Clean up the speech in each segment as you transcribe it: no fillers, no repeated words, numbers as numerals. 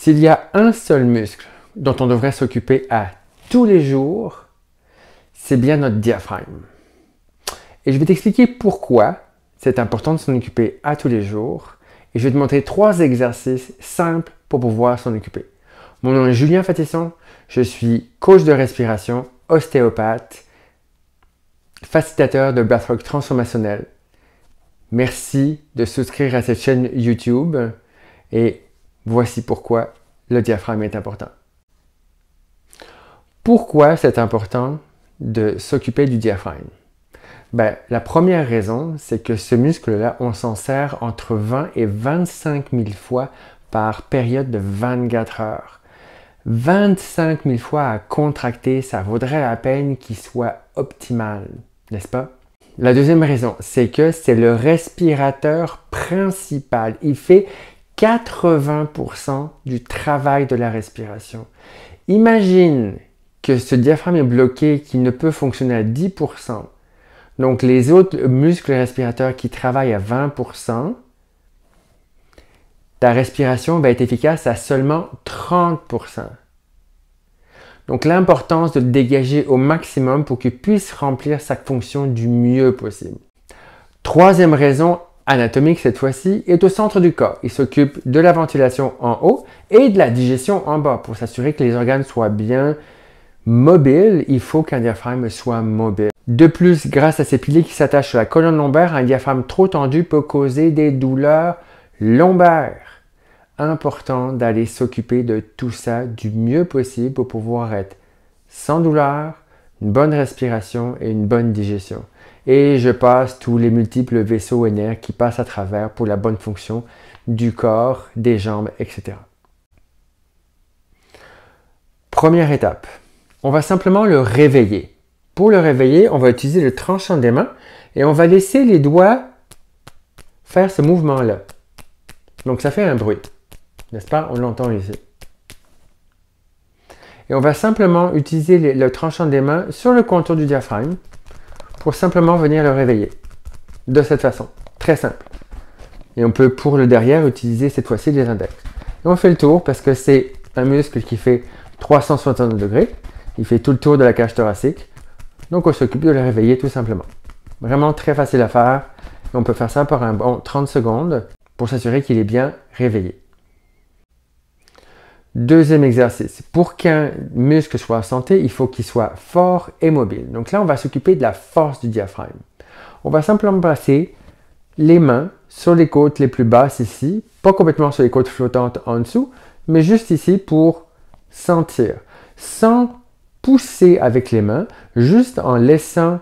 S'il y a un seul muscle dont on devrait s'occuper à tous les jours, c'est bien notre diaphragme. Et je vais t'expliquer pourquoi c'est important de s'en occuper à tous les jours. Et je vais te montrer 3 exercices simples pour pouvoir s'en occuper. Mon nom est Julien Fatisson, je suis coach de respiration, ostéopathe, facilitateur de breathwork transformationnel. Merci de souscrire à cette chaîne YouTube et voici pourquoi le diaphragme est important. Pourquoi c'est important de s'occuper du diaphragme? La première raison, c'est que ce muscle-là, on s'en sert entre 20 et 25 000 fois par période de 24 heures. 25 000 fois à contracter, ça vaudrait la peine qu'il soit optimal, n'est-ce pas? La deuxième raison, c'est que c'est le respirateur principal. Il fait 80% du travail de la respiration. Imagine que ce diaphragme est bloqué, qu'il ne peut fonctionner à 10%. Donc, les autres muscles respirateurs qui travaillent à 20%, ta respiration va être efficace à seulement 30%. Donc, l'importance de le dégager au maximum pour qu'il puisse remplir sa fonction du mieux possible. Troisième raison, anatomique cette fois-ci, est au centre du corps. Il s'occupe de la ventilation en haut et de la digestion en bas. Pour s'assurer que les organes soient bien mobiles, il faut qu'un diaphragme soit mobile. De plus, grâce à ces piliers qui s'attachent sur la colonne lombaire, un diaphragme trop tendu peut causer des douleurs lombaires. Important d'aller s'occuper de tout ça du mieux possible pour pouvoir être sans douleur, une bonne respiration et une bonne digestion. Et je passe tous les multiples vaisseaux et nerfs qui passent à travers pour la bonne fonction du corps, des jambes, etc. Première étape, on va simplement le réveiller. Pour le réveiller, on va utiliser le tranchant des mains et on va laisser les doigts faire ce mouvement-là. Donc ça fait un bruit, n'est-ce pas? On l'entend ici. Et on va simplement utiliser le tranchant des mains sur le contour du diaphragme pour simplement venir le réveiller. De cette façon, très simple. Et on peut pour le derrière utiliser cette fois-ci les index. Et on fait le tour parce que c'est un muscle qui fait 360 degrés. Il fait tout le tour de la cage thoracique. Donc on s'occupe de le réveiller tout simplement. Vraiment très facile à faire. Et on peut faire ça par un bon 30 secondes pour s'assurer qu'il est bien réveillé. Deuxième exercice. Pour qu'un muscle soit en santé, il faut qu'il soit fort et mobile. Donc là, on va s'occuper de la force du diaphragme. On va simplement placer les mains sur les côtes les plus basses ici, pas complètement sur les côtes flottantes en dessous, mais juste ici pour sentir. Sans pousser avec les mains, juste en laissant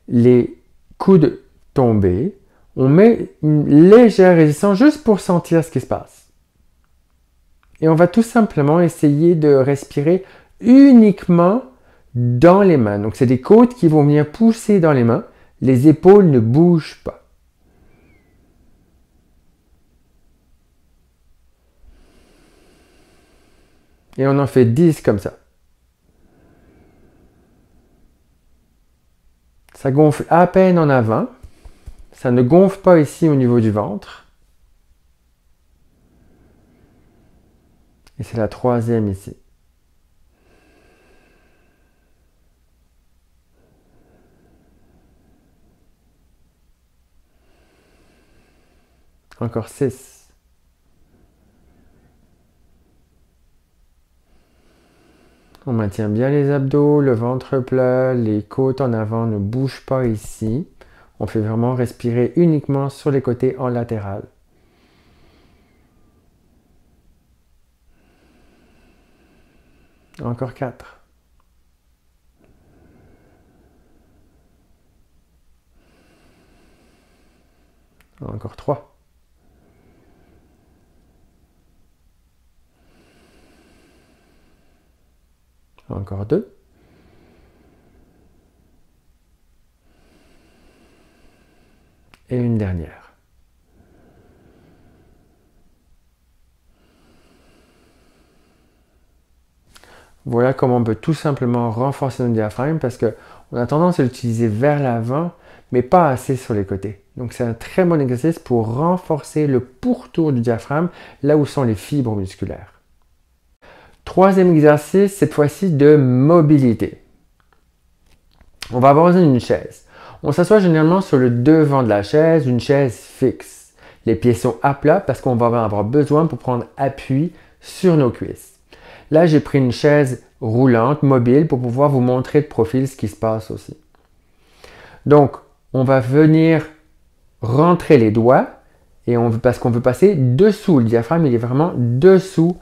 les coudes tomber, on met une légère résistance juste pour sentir ce qui se passe. Et on va tout simplement essayer de respirer uniquement dans les mains. Donc, c'est des côtes qui vont venir pousser dans les mains. Les épaules ne bougent pas. Et on en fait 10 comme ça. Ça gonfle à peine en avant. Ça ne gonfle pas ici au niveau du ventre. Et c'est la troisième ici. Encore 6. On maintient bien les abdos, le ventre plat, les côtes en avant ne bougent pas ici. On fait vraiment respirer uniquement sur les côtés en latéral. Encore 4. Encore 3. Encore 2. Et une dernière. Voilà comment on peut tout simplement renforcer notre diaphragme parce qu'on a tendance à l'utiliser vers l'avant, mais pas assez sur les côtés. Donc c'est un très bon exercice pour renforcer le pourtour du diaphragme, là où sont les fibres musculaires. Troisième exercice, cette fois-ci de mobilité. On va avoir besoin d'une chaise. On s'assoit généralement sur le devant de la chaise, une chaise fixe. Les pieds sont à plat parce qu'on va en avoir besoin pour prendre appui sur nos cuisses. Là, j'ai pris une chaise roulante, mobile, pour pouvoir vous montrer de profil ce qui se passe aussi. Donc, on va venir rentrer les doigts et parce qu'on veut passer dessous. Le diaphragme, il est vraiment dessous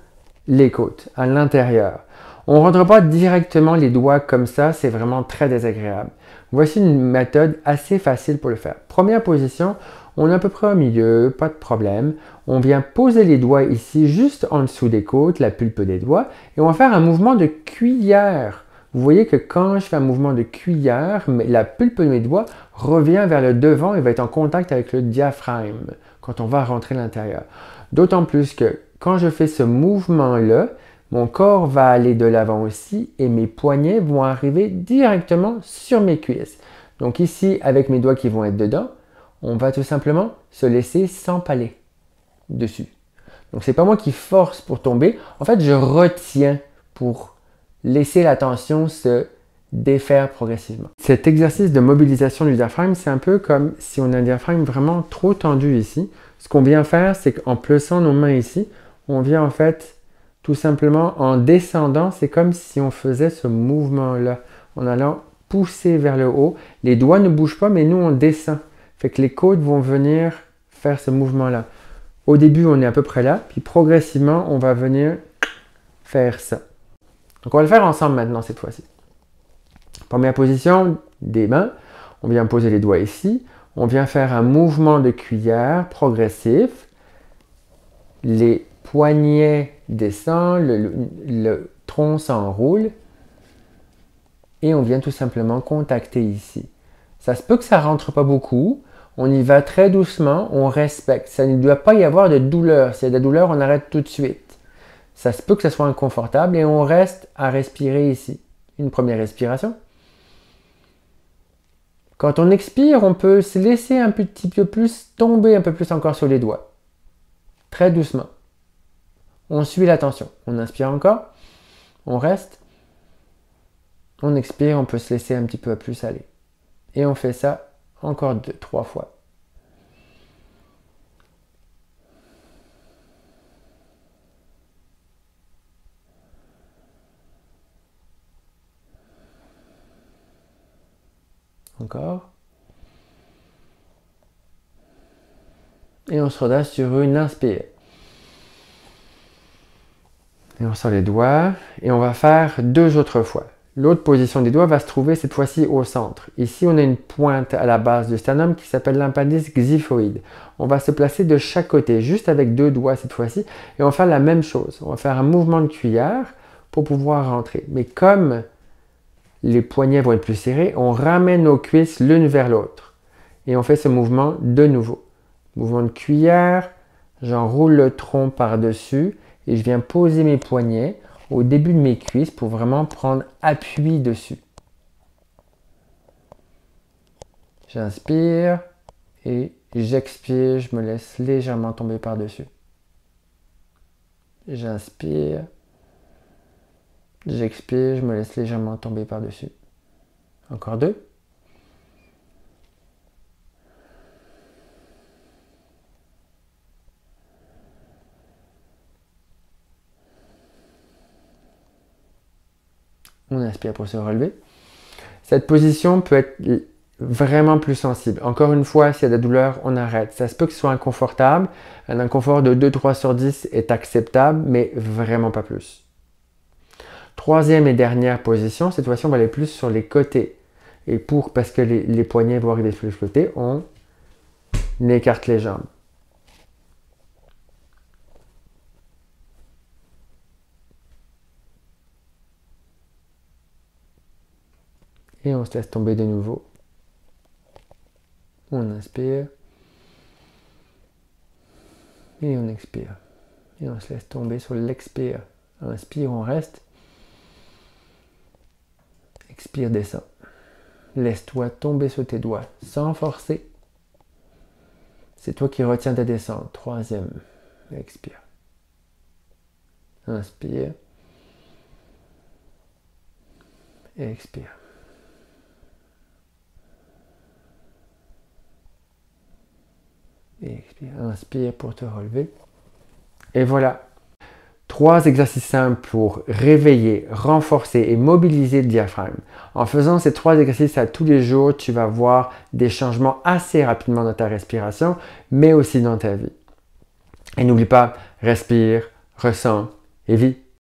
les côtes, à l'intérieur. On ne rentre pas directement les doigts comme ça, c'est vraiment très désagréable. Voici une méthode assez facile pour le faire. Première position, on est à peu près au milieu, pas de problème. On vient poser les doigts ici, juste en dessous des côtes, la pulpe des doigts, et on va faire un mouvement de cuillère. Vous voyez que quand je fais un mouvement de cuillère, la pulpe de mes doigts revient vers le devant et va être en contact avec le diaphragme quand on va rentrer à l'intérieur. D'autant plus que quand je fais ce mouvement-là, mon corps va aller de l'avant aussi et mes poignets vont arriver directement sur mes cuisses. Donc ici, avec mes doigts qui vont être dedans, on va tout simplement se laisser s'empaler dessus. Donc c'est pas moi qui force pour tomber. En fait, je retiens pour laisser la tension se défaire progressivement. Cet exercice de mobilisation du diaphragme, c'est un peu comme si on a un diaphragme vraiment trop tendu ici. Ce qu'on vient faire, c'est qu'en plaçant nos mains ici, on vient en fait tout simplement en descendant, c'est comme si on faisait ce mouvement-là, en allant pousser vers le haut. Les doigts ne bougent pas, mais nous, on descend. Fait que les côtes vont venir faire ce mouvement-là. Au début, on est à peu près là, puis progressivement, on va venir faire ça. Donc, on va le faire ensemble maintenant, cette fois-ci. Première position, des mains. On vient poser les doigts ici. On vient faire un mouvement de cuillère progressif. Les poignets descendent, le tronc s'enroule. Et on vient tout simplement contacter ici. Ça se peut que ça ne rentre pas beaucoup. On y va très doucement, on respecte. Ça ne doit pas y avoir de douleur. S'il y a de la douleur, on arrête tout de suite. Ça se peut que ça soit inconfortable et on reste à respirer ici. Une première respiration. Quand on expire, on peut se laisser un petit peu plus tomber un peu plus encore sur les doigts. Très doucement. On suit la tension. On inspire encore. On reste. On expire, on peut se laisser un petit peu plus aller. Et on fait ça encore 2-3 fois. Encore. Et on se redresse sur une inspire. Et on sort les doigts. Et on va faire 2 autres fois. L'autre position des doigts va se trouver cette fois-ci au centre. Ici, on a une pointe à la base du sternum qui s'appelle l'appendice xiphoïde. On va se placer de chaque côté, juste avec 2 doigts cette fois-ci. Et on va faire la même chose. On va faire un mouvement de cuillère pour pouvoir rentrer. Mais comme les poignets vont être plus serrés, on ramène nos cuisses l'une vers l'autre. Et on fait ce mouvement de nouveau. Mouvement de cuillère, j'enroule le tronc par-dessus et je viens poser mes poignets au début de mes cuisses pour vraiment prendre appui dessus. J'inspire et j'expire, je me laisse légèrement tomber par-dessus. J'inspire. J'expire, je me laisse légèrement tomber par-dessus. Encore 2. On inspire pour se relever. Cette position peut être vraiment plus sensible. Encore une fois, s'il y a de la douleur, on arrête. Ça se peut que ce soit inconfortable. Un inconfort de 2-3 sur 10 est acceptable, mais vraiment pas plus. Troisième et dernière position, cette fois-ci, on va aller plus sur les côtés. Et parce que les poignets vont arriver sur les côtés, on écarte les jambes. Et on se laisse tomber de nouveau. On inspire. Et on expire. Et on se laisse tomber sur l'expire. Inspire, on reste. Expire, descend. Laisse-toi tomber sur tes doigts sans forcer. C'est toi qui retiens ta descente. Troisième. Expire. Inspire. Expire. Expire. Inspire pour te relever. Et voilà. 3 exercices simples pour réveiller, renforcer et mobiliser le diaphragme. En faisant ces 3 exercices à tous les jours, tu vas voir des changements assez rapidement dans ta respiration, mais aussi dans ta vie. Et n'oublie pas, respire, ressens et vis.